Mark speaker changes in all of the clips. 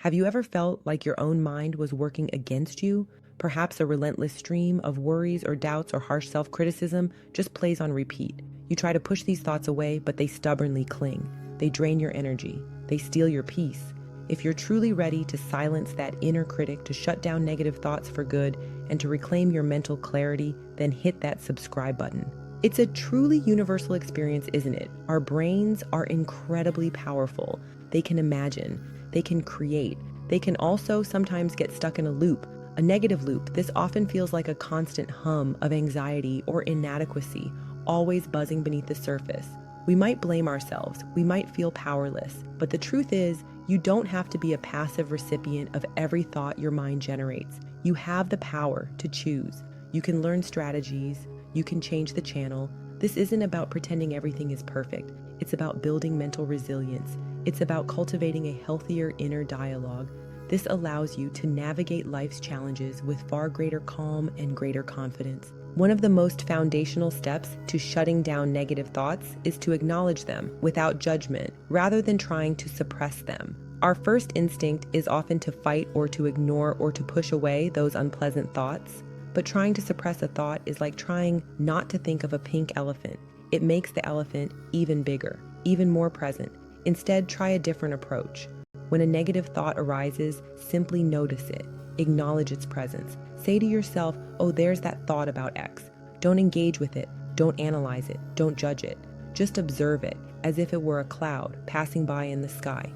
Speaker 1: Have you ever felt like your own mind was working against you? Perhaps a relentless stream of worries or doubts or harsh self-criticism just plays on repeat. You try to push these thoughts away, but they stubbornly cling. They drain your energy. They steal your peace. If you're truly ready to silence that inner critic, to shut down negative thoughts for good, and to reclaim your mental clarity, then hit that subscribe button. It's a truly universal experience, isn't it? Our brains are incredibly powerful. They can imagine. They can create. They can also sometimes get stuck in a loop, a negative loop. This often feels like a constant hum of anxiety or inadequacy, always buzzing beneath the surface. We might blame ourselves, we might feel powerless, but the truth is, you don't have to be a passive recipient of every thought your mind generates. You have the power to choose. You can learn strategies, you can change the channel. This isn't about pretending everything is perfect. It's about building mental resilience. It's about cultivating a healthier inner dialogue. This allows you to navigate life's challenges with far greater calm and greater confidence. One of the most foundational steps to shutting down negative thoughts is to acknowledge them without judgment, rather than trying to suppress them. Our first instinct is often to fight or to ignore or to push away those unpleasant thoughts. But trying to suppress a thought is like trying not to think of a pink elephant. It makes the elephant even bigger, even more present. Instead, try a different approach. When a negative thought arises, simply notice it. Acknowledge its presence. Say to yourself, oh, there's that thought about X. Don't engage with it. Don't analyze it. Don't judge it. Just observe it as if it were a cloud passing by in the sky.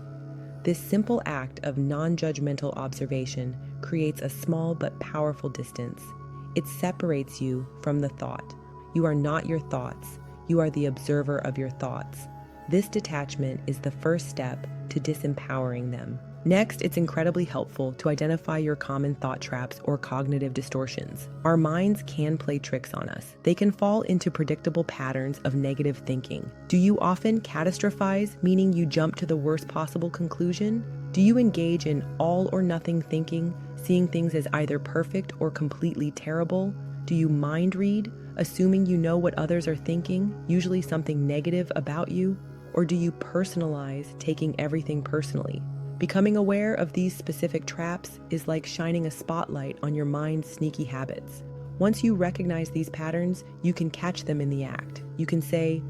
Speaker 1: This simple act of non-judgmental observation creates a small but powerful distance. It separates you from the thought. You are not your thoughts. You are the observer of your thoughts. This detachment is the first step to disempowering them. Next, it's incredibly helpful to identify your common thought traps or cognitive distortions. Our minds can play tricks on us. They can fall into predictable patterns of negative thinking. Do you often catastrophize, meaning you jump to the worst possible conclusion? Do you engage in all or nothing thinking, seeing things as either perfect or completely terrible? Do you mind read, assuming you know what others are thinking, usually something negative about you? Or do you personalize, taking everything personally? Becoming aware of these specific traps is like shining a spotlight on your mind's sneaky habits. Once you recognize these patterns, you can catch them in the act. You can say,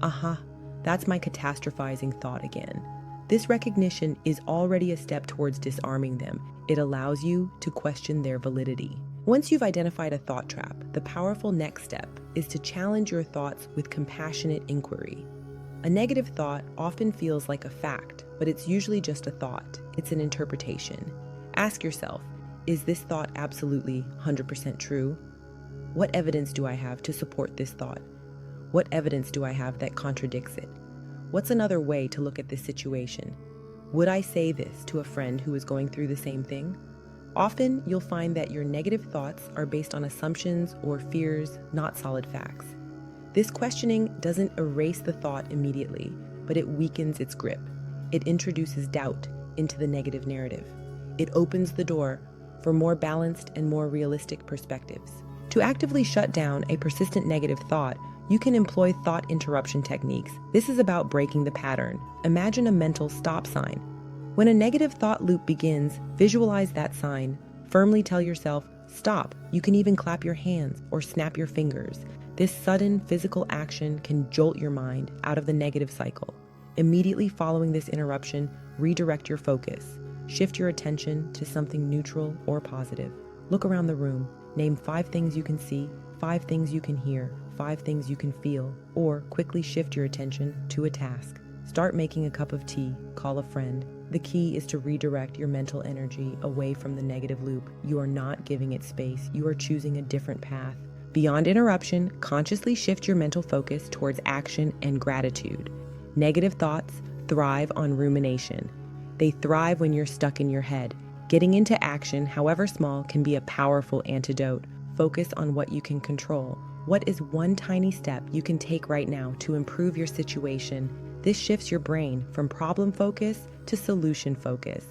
Speaker 1: aha, that's my catastrophizing thought again. This recognition is already a step towards disarming them. It allows you to question their validity. Once you've identified a thought trap, the powerful next step is to challenge your thoughts with compassionate inquiry. A negative thought often feels like a fact, but it's usually just a thought. It's an interpretation. Ask yourself, is this thought absolutely 100% true? What evidence do I have to support this thought? What evidence do I have that contradicts it? What's another way to look at this situation? Would I say this to a friend who is going through the same thing? Often, you'll find that your negative thoughts are based on assumptions or fears, not solid facts. This questioning doesn't erase the thought immediately, but it weakens its grip. It introduces doubt into the negative narrative. It opens the door for more balanced and more realistic perspectives. To actively shut down a persistent negative thought, you can employ thought interruption techniques. This is about breaking the pattern. Imagine a mental stop sign. When a negative thought loop begins, visualize that sign. Firmly tell yourself, stop. You can even clap your hands or snap your fingers. This sudden physical action can jolt your mind out of the negative cycle. Immediately following this interruption, redirect your focus. Shift your attention to something neutral or positive. Look around the room. Name 5 things you can see, 5 things you can hear, 5 things you can feel, or quickly shift your attention to a task. Start making a cup of tea, call a friend. The key is to redirect your mental energy away from the negative loop. You are not giving it space. You are choosing a different path. Beyond interruption, consciously shift your mental focus towards action and gratitude. Negative thoughts thrive on rumination. They thrive when you're stuck in your head. Getting into action, however small, can be a powerful antidote. Focus on what you can control. What is one tiny step you can take right now to improve your situation? This shifts your brain from problem focus to solution focus.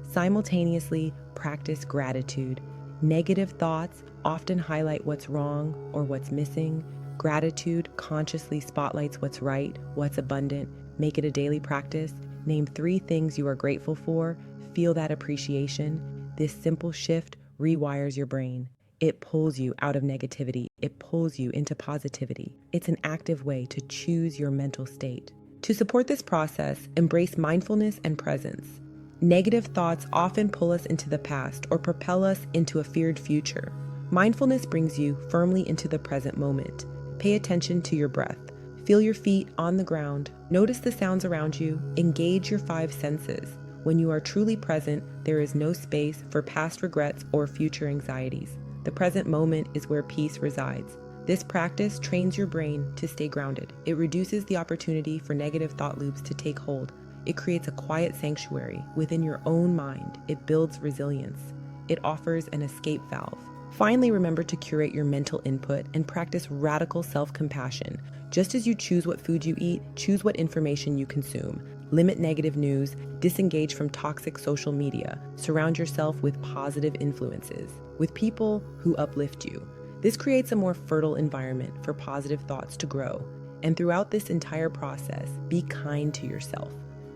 Speaker 1: Simultaneously, practice gratitude. Negative thoughts often highlight what's wrong or what's missing. Gratitude consciously spotlights what's right, what's abundant. Make it a daily practice. Name 3 things you are grateful for. feel that appreciation? This simple shift rewires your brain. It pulls you out of negativity. It pulls you into positivity. It's an active way to choose your mental state. To support this process, embrace mindfulness and presence. Negative thoughts often pull us into the past or propel us into a feared future. Mindfulness brings you firmly into the present moment. Pay attention to your breath. Feel your feet on the ground. Notice the sounds around you. Engage your 5 senses. When you are truly present, there is no space for past regrets or future anxieties. The present moment is where peace resides. This practice trains your brain to stay grounded. It reduces the opportunity for negative thought loops to take hold. It creates a quiet sanctuary within your own mind. It builds resilience. It offers an escape valve. Finally, remember to curate your mental input and practice radical self-compassion. Just as you choose what food you eat, choose what information you consume. Limit negative news, disengage from toxic social media, surround yourself with positive influences, with people who uplift you. This creates a more fertile environment for positive thoughts to grow. And throughout this entire process, be kind to yourself.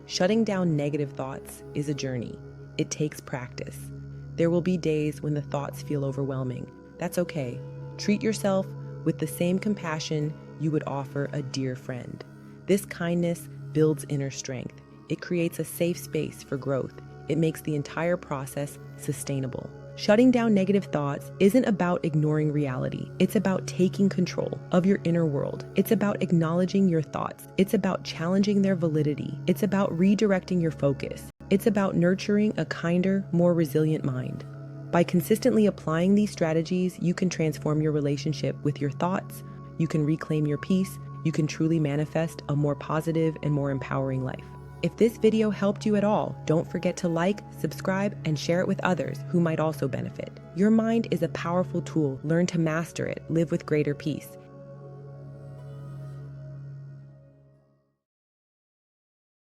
Speaker 1: Shutting down negative thoughts is a journey. It takes practice. There will be days when the thoughts feel overwhelming. That's okay. Treat yourself with the same compassion you would offer a dear friend. This kindness builds inner strength. It creates a safe space for growth. It makes the entire process sustainable. Shutting down negative thoughts isn't about ignoring reality. It's about taking control of your inner world. It's about acknowledging your thoughts. It's about challenging their validity. It's about redirecting your focus. It's about nurturing a kinder, more resilient mind. By consistently applying these strategies, you can transform your relationship with your thoughts. You can reclaim your peace. You can truly manifest a more positive and more empowering life. If this video helped you at all, don't forget to like, subscribe, and share it with others who might also benefit. Your mind is a powerful tool. Learn to master it. Live with greater peace.